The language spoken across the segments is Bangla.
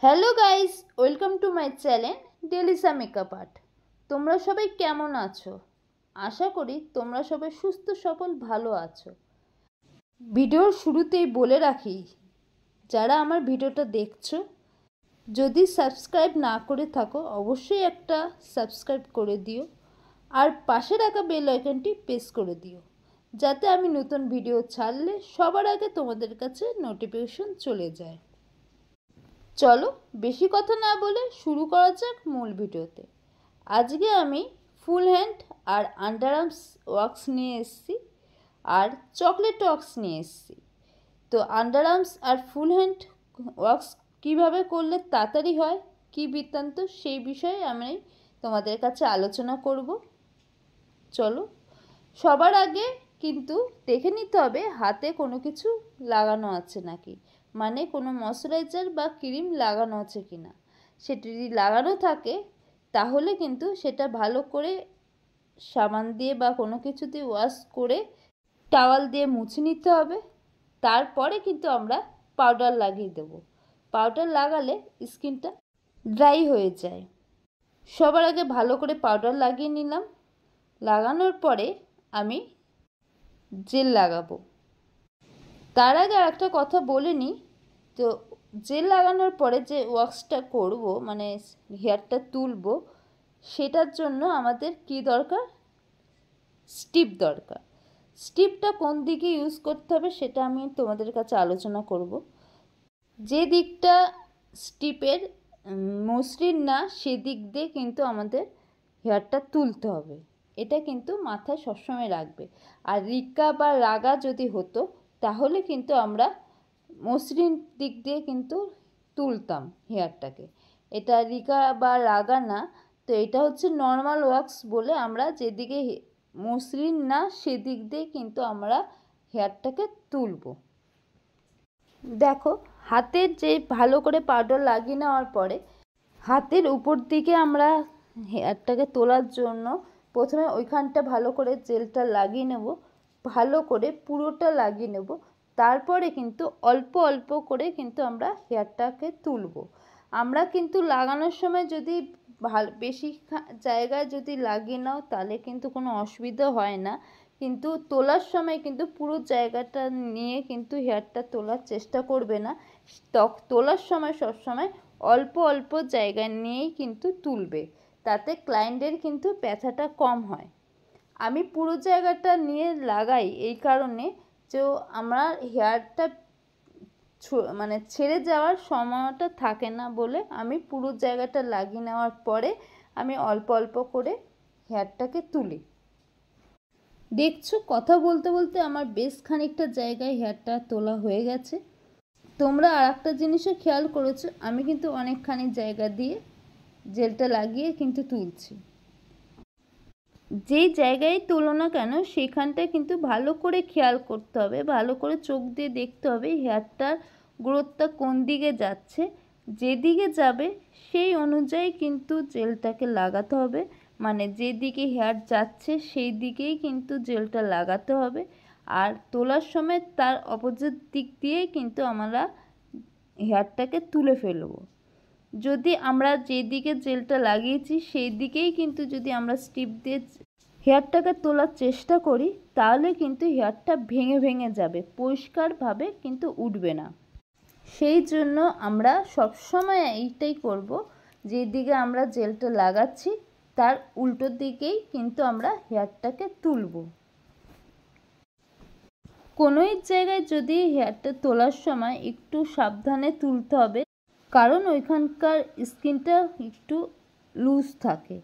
Hello guys, welcome to my channel Delisa makeup art. তোমরা সবাই কেমন আছো? আশা করি তোমরা সবাই সুস্থ সবল ভালো আছো। ভিডিওর শুরুতেই বলে রাখি, যারা আমার ভিডিওটা দেখছো, যদি সাবস্ক্রাইব না করে থাকো অবশ্যই একটা সাবস্ক্রাইব করে দিও, আর পাশে রাখা বেল আইকনটি প্রেস করে দিও, যাতে আমি নতুন ভিডিও ছাড়লে সবার আগে তোমাদের কাছে নোটিফিকেশন চলে যায়। চলো বেশি কথা না বলে শুরু করা যাক মূল ভিডিওতে। আজকে আমি ফুল হ্যান্ড আর আন্ডার আর্মস ওয়াক্স নিয়ে এসেছি, আর চকলেট ওয়াক্স নিয়ে এসেছি। তো আন্ডার আর্মস আর ফুল হ্যান্ড ওয়াক্স কীভাবে করলে তাড়াতাড়ি হয়, কী বৃত্তান্ত, সেই বিষয়ে আমি তোমাদের কাছে আলোচনা করব। চলো, সবার আগে কিন্তু দেখে নিতে হবে হাতে কোনো কিছু লাগানো আছে নাকি, মানে কোনো ময়শ্চারাইজার বা ক্রিম লাগানো আছে কি না। সেটা যদি লাগানো থাকে তাহলে কিন্তু সেটা ভালো করে সাবান দিয়ে বা কোনো কিছু দিয়ে ওয়াশ করে টাওয়াল দিয়ে মুছে নিতে হবে। তারপরে কিন্তু আমরা পাউডার লাগিয়ে দেব। পাউডার লাগালে স্কিনটা ড্রাই হয়ে যায়। সবার আগে ভালো করে পাউডার লাগিয়ে নিলাম। লাগানোর পরে আমি জেল লাগাবো। তার আগে একটা কথা বলে নিই, তো জেল লাগানোর পরে যে ওয়াক্সটা করব, মানে হেয়ারটা তুলব, সেটার জন্য আমাদের কি দরকার? স্টিপ দরকার। স্টিপটা কোন দিকে ইউজ করতে হবে সেটা আমি তোমাদের কাছে আলোচনা করব। যে দিকটা স্টিপের মসৃণ না, সেদিক দিয়ে কিন্তু আমাদের হেয়ারটা তুলতে হবে। এটা কিন্তু মাথায় সবসময় রাখবে। আর রিকা বা রাগা যদি হতো তাহলে কিন্তু আমরা মসৃণ দিক দিয়ে কিন্তু তুলতাম হেয়ারটাকে। এটা রিকা বা রাগা না, তো এটা হচ্ছে নর্মাল ওয়াক্স বলে আমরা যেদিকে মসৃণ না সেদিক দিয়ে কিন্তু আমরা হেয়ারটাকে তুলব। দেখো, হাতের যে ভালো করে পাউডার লাগিয়ে নেওয়ার পরে হাতের উপর দিকে আমরা হেয়ারটাকে তোলার জন্য প্রথমে ওইখানটা ভালো করে জেলটা লাগিয়ে নেব, ভালো করে পুরোটা লাগিয়ে নেব। তারপরে কিন্তু অল্প অল্প করে কিন্তু আমরা হেয়ারটাকে তুলব। আমরা কিন্তু লাগানোর সময় যদি বেশি জায়গায় যদি লাগিয়ে নাও তাহলে কিন্তু কোনো অসুবিধা হয় না, কিন্তু তোলার সময় কিন্তু পুরো জায়গাটা নিয়ে কিন্তু হেয়ারটা তোলার চেষ্টা করবে না। তোলার সময় সবসময় অল্প অল্প জায়গা নিয়েই কিন্তু তুলবে, তাতে ক্লায়েন্টের কিন্তু ব্যথাটা কম হয়। আমি পুরো জায়গাটা নিয়ে লাগাই এই কারণে যে আমার হেয়ারটা মানে ছেড়ে যাওয়ার সময়টা থাকে না বলে আমি পুরো জায়গাটা লাগিয়ে নেওয়ার পরে আমি অল্প অল্প করে হেয়ারটাকে তুলি। দেখছো, কথা বলতে বলতে আমার বেশ খানিকটা জায়গায় হেয়ারটা তোলা হয়ে গেছে। তোমরা আর একটা জিনিসও খেয়াল করেছো, আমি কিন্তু অনেকখানি জায়গা দিয়ে জেলটা লাগিয়ে কিন্তু তুলছি। যেই জায়গায় তুলো না কেন সেখানটায় কিন্তু ভালো করে খেয়াল করতে হবে, ভালো করে চোখ দিয়ে দেখতে হবে হেয়ারটার গ্রোথটা কোন দিকে যাচ্ছে। যেদিকে যাবে সেই অনুযায়ী কিন্তু জেলটাকে লাগাতে হবে, মানে যেদিকে হেয়ার যাচ্ছে সেই দিকেই কিন্তু জেলটা লাগাতে হবে। আর তোলার সময় তার অপোজিট দিক দিয়েই কিন্তু আমরা হেয়ারটাকে তুলে ফেলবো। যদি আমরা যেদিকে জেলটা লাগিয়েছি সেই দিকেই কিন্তু যদি আমরা স্টিপ দিয়ে হেয়ারটাকে তোলার চেষ্টা করি তাহলে কিন্তু হেয়ারটা ভেঙে ভেঙে যাবে, পরিষ্কারভাবে কিন্তু উঠবে না। সেই জন্য আমরা সবসময় এইটাই করব, যেদিকে আমরা জেলটা লাগাচ্ছি তার উল্টো দিকেই কিন্তু আমরা হেয়ারটাকে তুলব। কোনো এক জায়গায় যদি হেয়ারটা তোলার সময় একটু সাবধানে তুলতে হবে, কারণ ওইখানকার স্কিনটা একটু লুজ থাকে,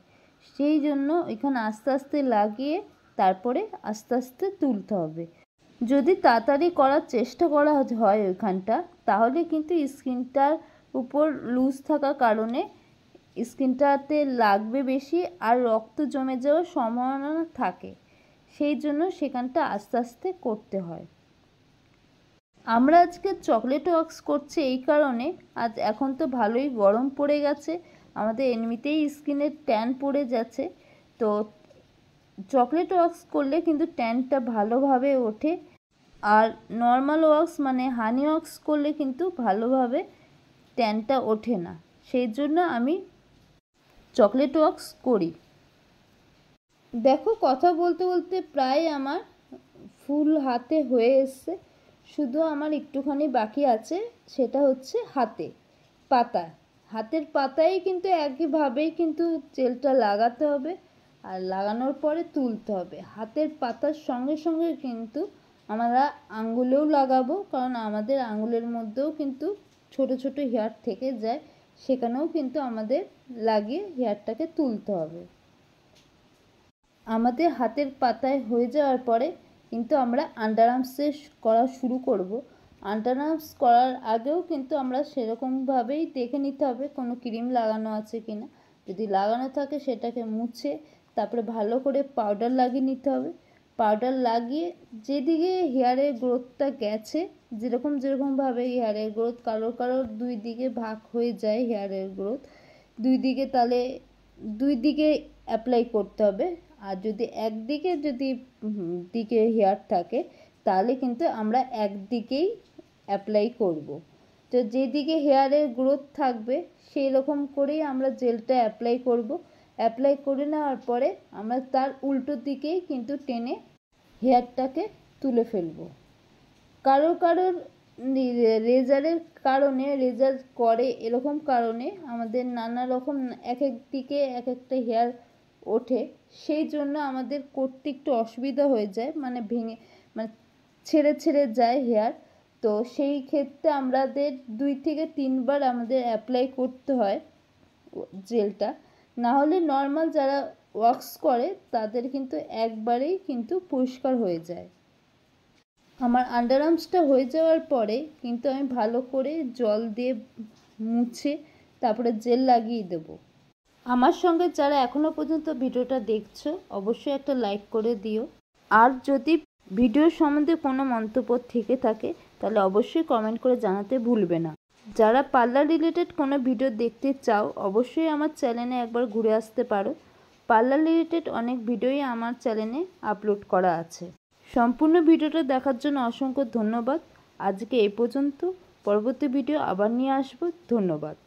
সেই জন্য ওইখানে আস্তে আস্তে লাগিয়ে তারপরে আস্তে আস্তে তুলতে হবে। যদি তাড়াতাড়ি করার চেষ্টা করা হয় ওইখানটা, তাহলে কিন্তু স্কিনটার উপর লুজ থাকার কারণে স্কিনটাতে লাগবে বেশি আর রক্ত জমে যাওয়ার সম্ভাবনা থাকে, সেই জন্য সেখানটা আস্তে আস্তে করতে হয়। আমরা আজকে চকলেট ওয়াক্স করছি এই কারণে, আজ এখন তো ভালোই গরম পড়ে গেছে, আমাদের এমনিতেই স্কিনে ট্যান পড়ে যাচ্ছে, তো চকলেট ওয়াক্স করলে কিন্তু ট্যানটা ভালোভাবে ওঠে। আর নর্মাল ওয়াক্স মানে হানি ওয়াক্স করলে কিন্তু ভালোভাবে ট্যানটা ওঠে না, সেই জন্য আমি চকলেট ওয়াক্স করি। দেখো কথা বলতে বলতে প্রায় আমার ফুল হাতে হয়ে এসছে, শুধু আমার একটুখানি বাকি আছে, সেটা হচ্ছে পাতা। হাতের পাতায় কিন্তু একইভাবেই কিন্তু জেলটা লাগাতে হবে, আর লাগানোর পরে তুলতে হবে। হাতের পাতার সঙ্গে সঙ্গে কিন্তু আমরা আঙ্গুলেও লাগাবো, কারণ আমাদের আঙ্গুলের মধ্যেও কিন্তু ছোট ছোট হেয়ার থেকে যায়, সেখানেও কিন্তু আমাদের লাগিয়ে হেয়ারটাকে তুলতে হবে। আমাদের হাতের পাতায় হয়ে যাওয়ার পরে কিন্তু আমরা আন্ডার আর্মসে করা শুরু করব। আন্ডার আর্মস করার আগেও কিন্তু আমরা সেরকমভাবেই দেখে নিতে হবে কোনো ক্রিম লাগানো আছে কি না। যদি লাগানো থাকে সেটাকে মুছে তারপরে ভালো করে পাউডার লাগিয়ে নিতে হবে। পাউডার লাগিয়ে যেদিকে হেয়ারের গ্রোথটা গেছে, যেরকমভাবে হেয়ারের গ্রোথ কারোর দুই দিকে ভাগ হয়ে যায় হেয়ারের গ্রোথ, দুই দিকে অ্যাপ্লাই করতে হবে। আর যদি একদিকে দিকে হেয়ার থাকে তাহলে কিন্তু আমরা একদিকেই অ্যাপ্লাই করব। তো যেদিকে হেয়ারের গ্রোথ থাকবে সেই রকম করেই আমরা জেলটা অ্যাপ্লাই করব। অ্যাপ্লাই করে নেওয়ার পরে আমরা তার উল্টো দিকেই কিন্তু টেনে হেয়ারটাকে তুলে ফেলব। কারোর রেজারের কারণে, রেজার করে এরকম কারণে আমাদের নানা রকম এক এক দিকে এক একটা হেয়ার ওঠে, সেই জন্য আমাদের করতে একটু অসুবিধা হয়ে যায়, মানে ছেড়ে যায় হেয়ার। তো সেই ক্ষেত্রে আমাদের 2 থেকে 3 বার আমাদের অ্যাপ্লাই করতে হয় জেলটা, না হলে নর্মাল যারা ওয়াক্স করে তাদের কিন্তু একবারেই কিন্তু পরিষ্কার হয়ে যায়। আমার আন্ডার আর্মসটা হয়ে যাওয়ার পরে কিন্তু আমি ভালো করে জল দিয়ে মুছে তারপরে জেল লাগিয়ে দেবো। আমার সঙ্গে যারা এখনও পর্যন্ত ভিডিওটা দেখছো অবশ্যই একটা লাইক করে দিও, আর যদি ভিডিও সম্বন্ধে কোনো মন্তব্য থেকে থাকে তাহলে অবশ্যই কমেন্ট করে জানাতে ভুলবে না। যারা পার্লার রিলেটেড কোনো ভিডিও দেখতে চাও অবশ্যই আমার চ্যানেলে একবার ঘুরে আসতে পারো। পার্লার রিলেটেড অনেক ভিডিওই আমার চ্যানেলে আপলোড করা আছে। সম্পূর্ণ ভিডিওটা দেখার জন্য অসংখ্য ধন্যবাদ। আজকে এই পর্যন্ত, পরবর্তী ভিডিও আবার নিয়ে আসবো। ধন্যবাদ।